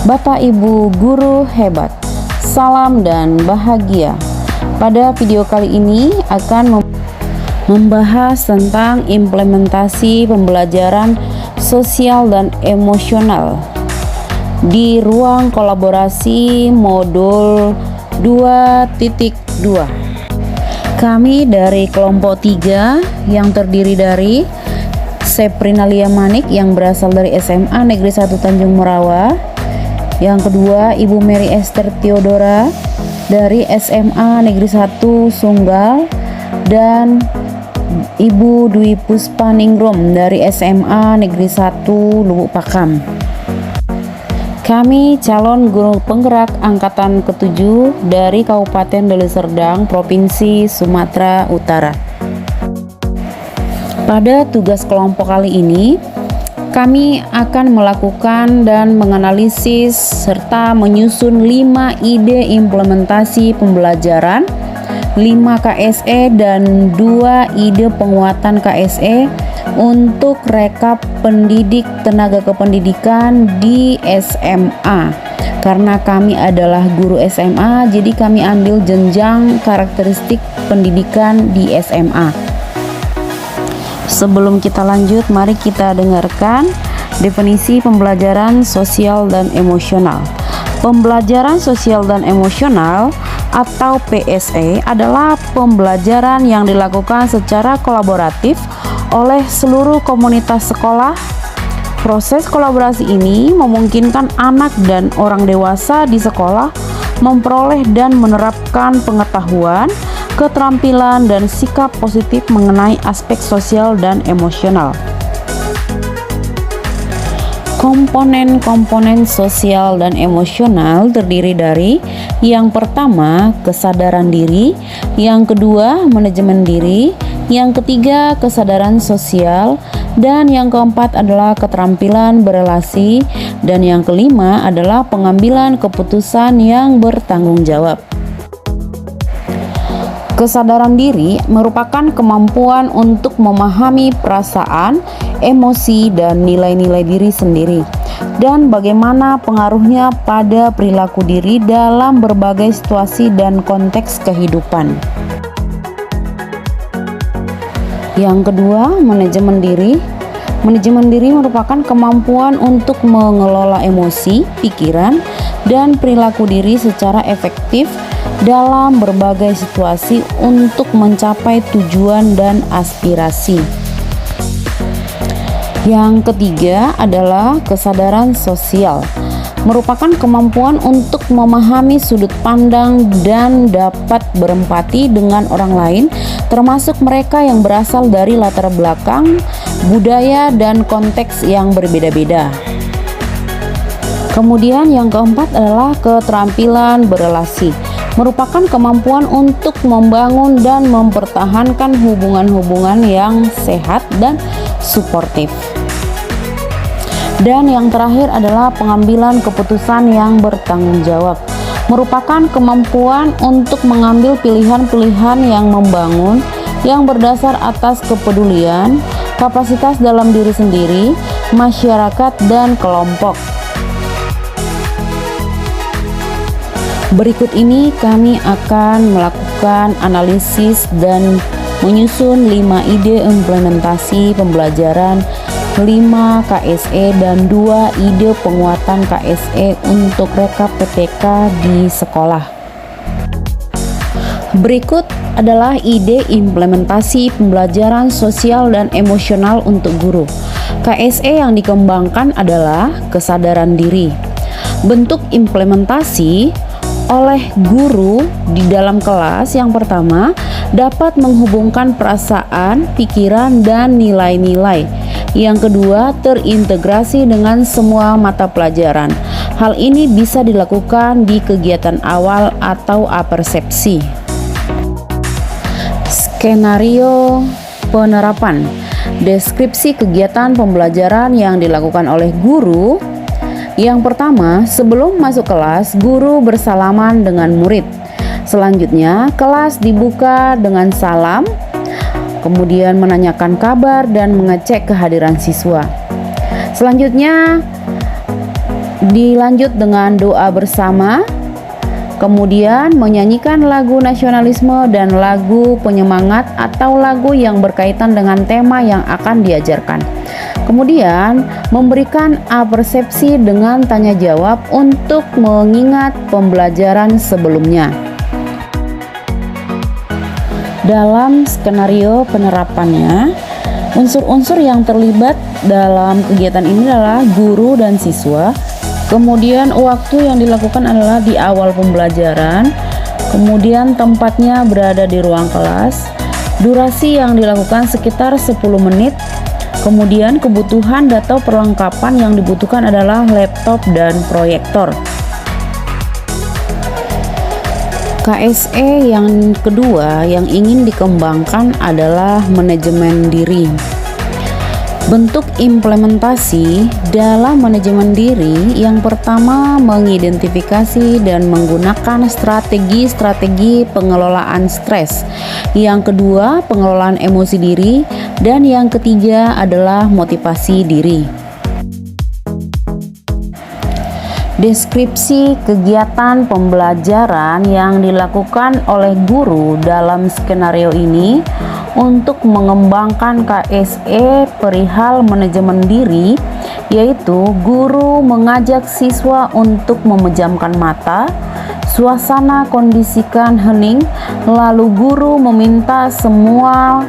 Bapak Ibu guru hebat, salam dan bahagia. Pada video kali ini akan membahas tentang implementasi pembelajaran sosial dan emosional di ruang kolaborasi modul 2.2. Kami dari kelompok 3 yang terdiri dari Seprinalia Manik yang berasal dari SMA Negeri 1 Tanjung Merawa. Yang kedua, Ibu Mary Esther Theodora dari SMA Negeri 1 Sunggal, dan Ibu Dwi Puspaningrum dari SMA Negeri 1 Lubuk Pakam. Kami calon guru penggerak angkatan ke-7 dari Kabupaten Deli Serdang, Provinsi Sumatera Utara. Pada tugas kelompok kali ini, kami akan melakukan dan menganalisis serta menyusun 5 ide implementasi pembelajaran, 5 KSE dan 2 ide penguatan KSE untuk rekap pendidik tenaga kependidikan di SMA. Karena kami adalah guru SMA, jadi kami ambil jenjang karakteristik pendidikan di SMA. Sebelum kita lanjut, mari kita dengarkan definisi pembelajaran sosial dan emosional. Pembelajaran sosial dan emosional atau PSE adalah pembelajaran yang dilakukan secara kolaboratif oleh seluruh komunitas sekolah. Proses kolaborasi ini memungkinkan anak dan orang dewasa di sekolah memperoleh dan menerapkan pengetahuan, keterampilan, dan sikap positif mengenai aspek sosial dan emosional. Komponen-komponen sosial dan emosional terdiri dari yang pertama, kesadaran diri, yang kedua, manajemen diri, yang ketiga, kesadaran sosial, dan yang keempat adalah keterampilan berelasi, dan yang kelima adalah pengambilan keputusan yang bertanggung jawab. Kesadaran diri merupakan kemampuan untuk memahami perasaan, emosi, dan nilai-nilai diri sendiri, dan bagaimana pengaruhnya pada perilaku diri dalam berbagai situasi dan konteks kehidupan. Yang kedua, manajemen diri. Manajemen diri merupakan kemampuan untuk mengelola emosi, pikiran, dan perilaku diri secara efektif dalam berbagai situasi untuk mencapai tujuan dan aspirasi. Yang ketiga adalah kesadaran sosial, merupakan kemampuan untuk memahami sudut pandang dan dapat berempati dengan orang lain, termasuk mereka yang berasal dari latar belakang, budaya, dan konteks yang berbeda-beda. Kemudian yang keempat adalah keterampilan berelasi, merupakan kemampuan untuk membangun dan mempertahankan hubungan-hubungan yang sehat dan suportif. Dan yang terakhir adalah pengambilan keputusan yang bertanggung jawab, merupakan kemampuan untuk mengambil pilihan-pilihan yang membangun, yang berdasar atas kepedulian, kapasitas dalam diri sendiri, masyarakat, dan kelompok. Berikut ini kami akan melakukan analisis dan menyusun 5 ide implementasi pembelajaran, 5 KSE, dan 2 ide penguatan KSE untuk rekap PTK di sekolah. Berikut adalah ide implementasi pembelajaran sosial dan emosional untuk guru. KSE yang dikembangkan adalah kesadaran diri. Bentuk implementasi oleh guru di dalam kelas yang pertama dapat menghubungkan perasaan, pikiran, dan nilai-nilai. Yang kedua, terintegrasi dengan semua mata pelajaran. Hal ini bisa dilakukan di kegiatan awal atau apersepsi. Skenario penerapan. Deskripsi kegiatan pembelajaran yang dilakukan oleh guru. Yang pertama, sebelum masuk kelas, guru bersalaman dengan murid. Selanjutnya, kelas dibuka dengan salam, kemudian menanyakan kabar dan mengecek kehadiran siswa. Selanjutnya, Dilanjut dengan doa bersama, kemudian menyanyikan lagu nasionalisme dan lagu penyemangat atau lagu yang berkaitan dengan tema yang akan diajarkan. Kemudian memberikan persepsi dengan tanya jawab untuk mengingat pembelajaran sebelumnya. Dalam skenario penerapannya, unsur-unsur yang terlibat dalam kegiatan ini adalah guru dan siswa. Kemudian waktu yang dilakukan adalah di awal pembelajaran. Kemudian tempatnya berada di ruang kelas. Durasi yang dilakukan sekitar 10 menit. Kemudian kebutuhan atau perlengkapan yang dibutuhkan adalah laptop dan proyektor. KSE yang kedua yang ingin dikembangkan adalah manajemen diri. Bentuk implementasi dalam manajemen diri yang pertama mengidentifikasi dan menggunakan strategi-strategi pengelolaan stres. Yang kedua, pengelolaan emosi diri, dan yang ketiga adalah motivasi diri. Deskripsi kegiatan pembelajaran yang dilakukan oleh guru dalam skenario ini untuk mengembangkan KSE perihal manajemen diri, yaitu guru mengajak siswa untuk memejamkan mata, suasana kondisikan hening, lalu guru meminta semua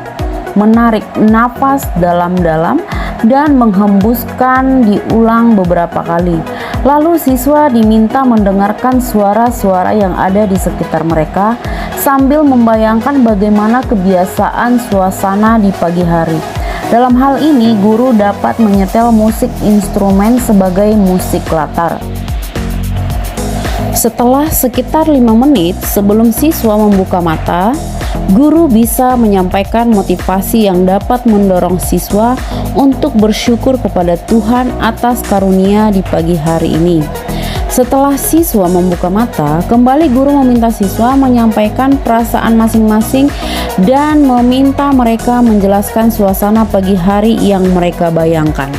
menarik napas dalam-dalam dan menghembuskan diulang beberapa kali. Lalu siswa diminta mendengarkan suara-suara yang ada di sekitar mereka sambil membayangkan bagaimana kebiasaan suasana di pagi hari. Dalam hal ini, guru dapat menyetel musik instrumen sebagai musik latar. Setelah sekitar 5 menit sebelum siswa membuka mata, guru bisa menyampaikan motivasi yang dapat mendorong siswa untuk bersyukur kepada Tuhan atas karunia di pagi hari ini. Setelah siswa membuka mata, kembali guru meminta siswa menyampaikan perasaan masing-masing dan meminta mereka menjelaskan suasana pagi hari yang mereka bayangkan.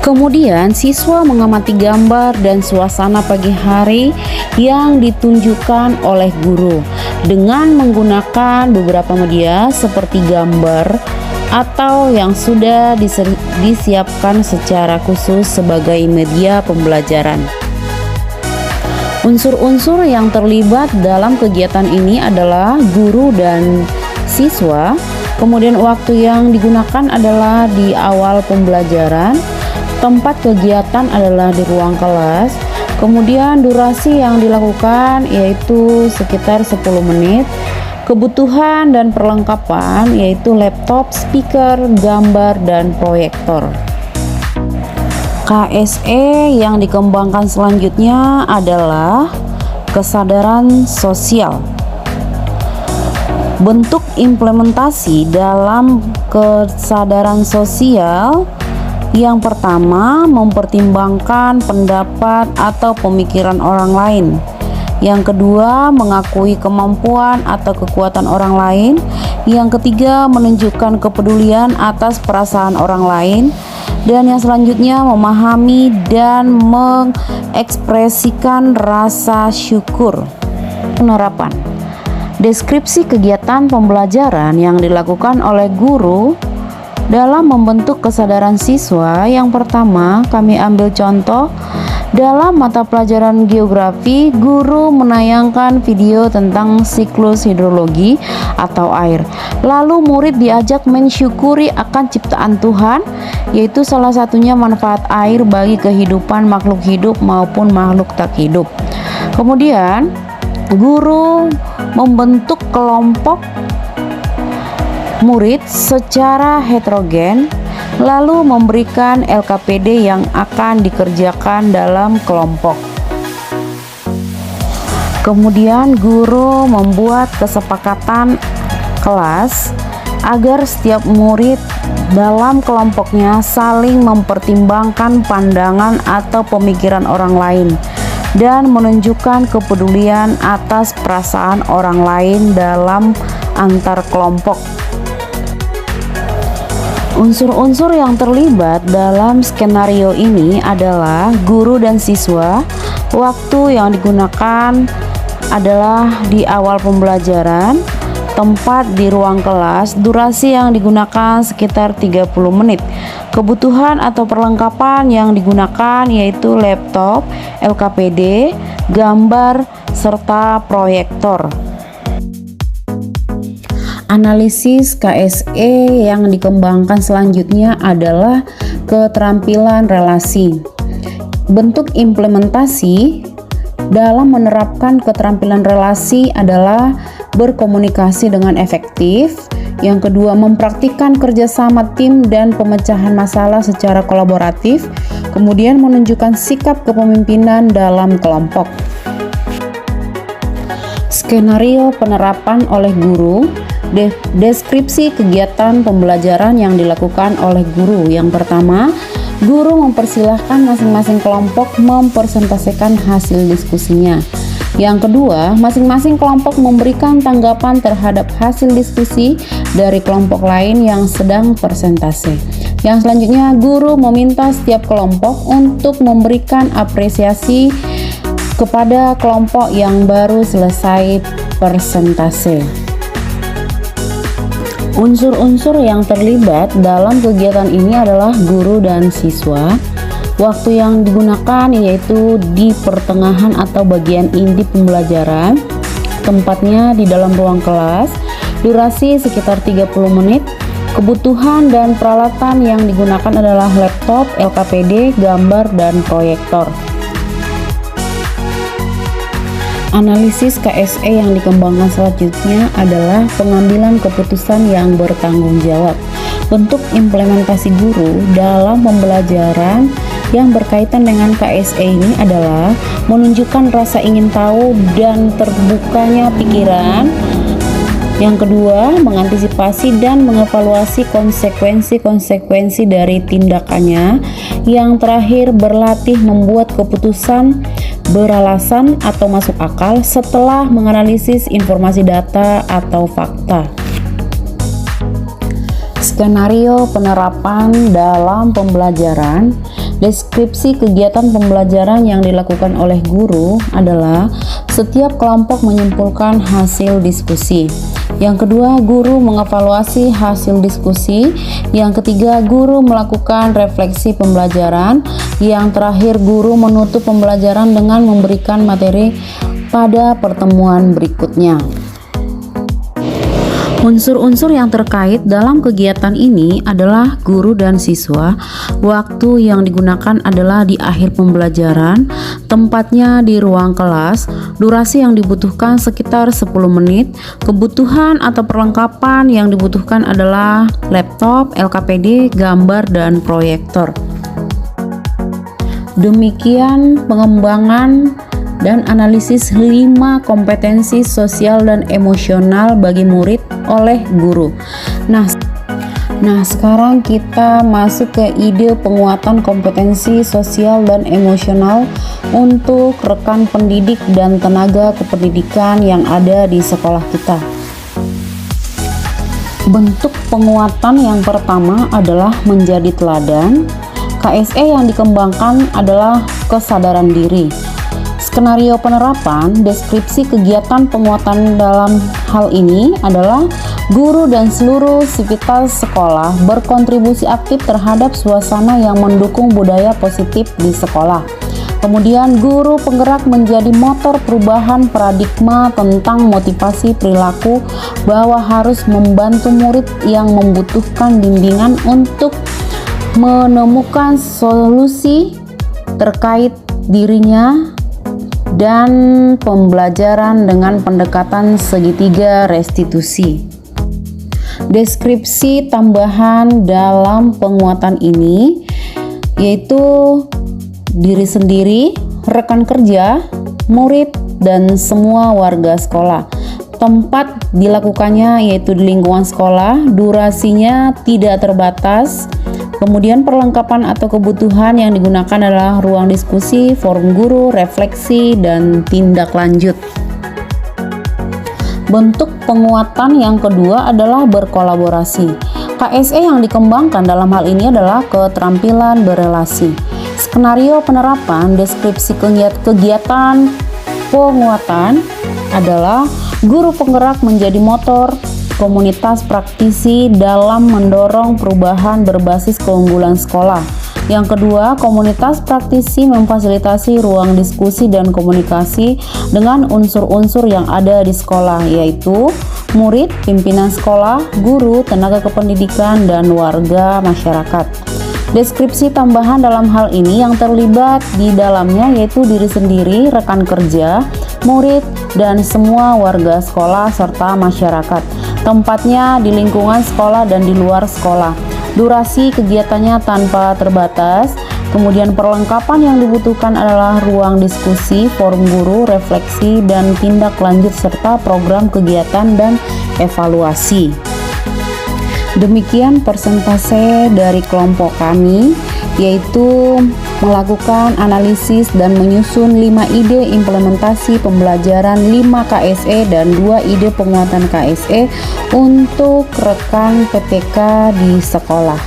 Kemudian siswa mengamati gambar dan suasana pagi hari yang ditunjukkan oleh guru dengan menggunakan beberapa media seperti gambar atau yang sudah disiapkan secara khusus sebagai media pembelajaran. Unsur-unsur yang terlibat dalam kegiatan ini adalah guru dan siswa. Kemudian waktu yang digunakan adalah di awal pembelajaran. Tempat kegiatan adalah di ruang kelas. Kemudian durasi yang dilakukan yaitu sekitar 10 menit. Kebutuhan dan perlengkapan yaitu laptop, speaker, gambar, dan proyektor. KSE yang dikembangkan selanjutnya adalah kesadaran sosial. Bentuk implementasi dalam kesadaran sosial yang pertama, mempertimbangkan pendapat atau pemikiran orang lain. Yang kedua, mengakui kemampuan atau kekuatan orang lain. Yang ketiga, menunjukkan kepedulian atas perasaan orang lain. Dan yang selanjutnya, memahami dan mengekspresikan rasa syukur. Penerapan. Deskripsi kegiatan pembelajaran yang dilakukan oleh guru dalam membentuk kesadaran siswa. Yang pertama, kami ambil contoh dalam mata pelajaran geografi, guru menayangkan video tentang siklus hidrologi atau air. Lalu murid diajak mensyukuri akan ciptaan Tuhan, yaitu salah satunya manfaat air bagi kehidupan makhluk hidup maupun makhluk tak hidup. Kemudian, guru membentuk kelompok murid secara heterogen, lalu memberikan LKPD yang akan dikerjakan dalam kelompok. Kemudian guru membuat kesepakatan kelas agar setiap murid dalam kelompoknya saling mempertimbangkan pandangan atau pemikiran orang lain dan menunjukkan kepedulian atas perasaan orang lain dalam antar kelompok. Unsur-unsur yang terlibat dalam skenario ini adalah guru dan siswa. Waktu yang digunakan adalah di awal pembelajaran, tempat di ruang kelas, durasi yang digunakan sekitar 30 menit. Kebutuhan atau perlengkapan yang digunakan yaitu laptop, LKPD, gambar, serta proyektor. Analisis KSE yang dikembangkan selanjutnya adalah keterampilan relasi. Bentuk implementasi dalam menerapkan keterampilan relasi adalah berkomunikasi dengan efektif. Yang kedua, mempraktikkan kerjasama tim dan pemecahan masalah secara kolaboratif. Kemudian menunjukkan sikap kepemimpinan dalam kelompok. Skenario penerapan oleh guru. Deskripsi kegiatan pembelajaran yang dilakukan oleh guru. Yang pertama, guru mempersilahkan masing-masing kelompok mempresentasikan hasil diskusinya. Yang kedua, masing-masing kelompok memberikan tanggapan terhadap hasil diskusi dari kelompok lain yang sedang presentasi. Yang selanjutnya, guru meminta setiap kelompok untuk memberikan apresiasi kepada kelompok yang baru selesai presentasi. Unsur-unsur yang terlibat dalam kegiatan ini adalah guru dan siswa. Waktu yang digunakan yaitu di pertengahan atau bagian inti pembelajaran. Tempatnya di dalam ruang kelas. Durasi sekitar 30 menit. Kebutuhan dan peralatan yang digunakan adalah laptop, LKPD, gambar, dan proyektor. Analisis KSE yang dikembangkan selanjutnya adalah pengambilan keputusan yang bertanggung jawab. Bentuk implementasi guru dalam pembelajaran yang berkaitan dengan KSE ini adalah menunjukkan rasa ingin tahu dan terbukanya pikiran. Yang kedua, mengantisipasi dan mengevaluasi konsekuensi-konsekuensi dari tindakannya. Yang terakhir, berlatih membuat keputusan beralasan atau masuk akal setelah menganalisis informasi data atau fakta. Skenario penerapan dalam pembelajaran. Deskripsi kegiatan pembelajaran yang dilakukan oleh guru adalah setiap kelompok menyimpulkan hasil diskusi. Yang kedua, guru mengevaluasi hasil diskusi. Yang ketiga, guru melakukan refleksi pembelajaran. Yang terakhir, guru menutup pembelajaran dengan memberikan materi pada pertemuan berikutnya. Unsur-unsur yang terkait dalam kegiatan ini adalah guru dan siswa. Waktu yang digunakan adalah di akhir pembelajaran, tempatnya di ruang kelas, durasi yang dibutuhkan sekitar 10 menit, kebutuhan atau perlengkapan yang dibutuhkan adalah laptop, LKPD, gambar, dan proyektor. Demikian pengembangan dan analisis 5 kompetensi sosial dan emosional bagi murid oleh guru. Nah, sekarang kita masuk ke ide penguatan kompetensi sosial dan emosional untuk rekan pendidik dan tenaga kependidikan yang ada di sekolah kita. Bentuk penguatan yang pertama adalah menjadi teladan. KSE yang dikembangkan adalah kesadaran diri. Skenario penerapan, deskripsi kegiatan penguatan dalam hal ini adalah guru dan seluruh sivitas sekolah berkontribusi aktif terhadap suasana yang mendukung budaya positif di sekolah. Kemudian guru penggerak menjadi motor perubahan paradigma tentang motivasi perilaku bahwa harus membantu murid yang membutuhkan bimbingan untuk menemukan solusi terkait dirinya dan pembelajaran dengan pendekatan segitiga restitusi. Deskripsi tambahan dalam penguatan ini yaitu diri sendiri, rekan kerja, murid, dan semua warga sekolah. Tempat dilakukannya yaitu di lingkungan sekolah, durasinya tidak terbatas. Kemudian perlengkapan atau kebutuhan yang digunakan adalah ruang diskusi, forum guru, refleksi, dan tindak lanjut. Bentuk penguatan yang kedua adalah berkolaborasi. KSE yang dikembangkan dalam hal ini adalah keterampilan berelasi. Skenario penerapan deskripsi kegiatan penguatan adalah guru penggerak menjadi motor komunitas praktisi dalam mendorong perubahan berbasis keunggulan sekolah. Yang kedua, komunitas praktisi memfasilitasi ruang diskusi dan komunikasi dengan unsur-unsur yang ada di sekolah, yaitu murid, pimpinan sekolah, guru, tenaga kependidikan, dan warga masyarakat. Deskripsi tambahan dalam hal ini yang terlibat di dalamnya yaitu diri sendiri, rekan kerja, murid, dan semua warga sekolah serta masyarakat. Tempatnya di lingkungan sekolah dan di luar sekolah. Durasi kegiatannya tanpa terbatas. Kemudian perlengkapan yang dibutuhkan adalah ruang diskusi, forum guru, refleksi, dan tindak lanjut serta program kegiatan dan evaluasi. Demikian persentase dari kelompok kami, yaitu melakukan analisis dan menyusun 5 ide implementasi pembelajaran 5 KSE dan 2 ide penguatan KSE untuk rekan PTK di sekolah.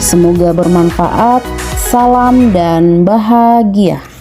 Semoga bermanfaat. Salam dan bahagia.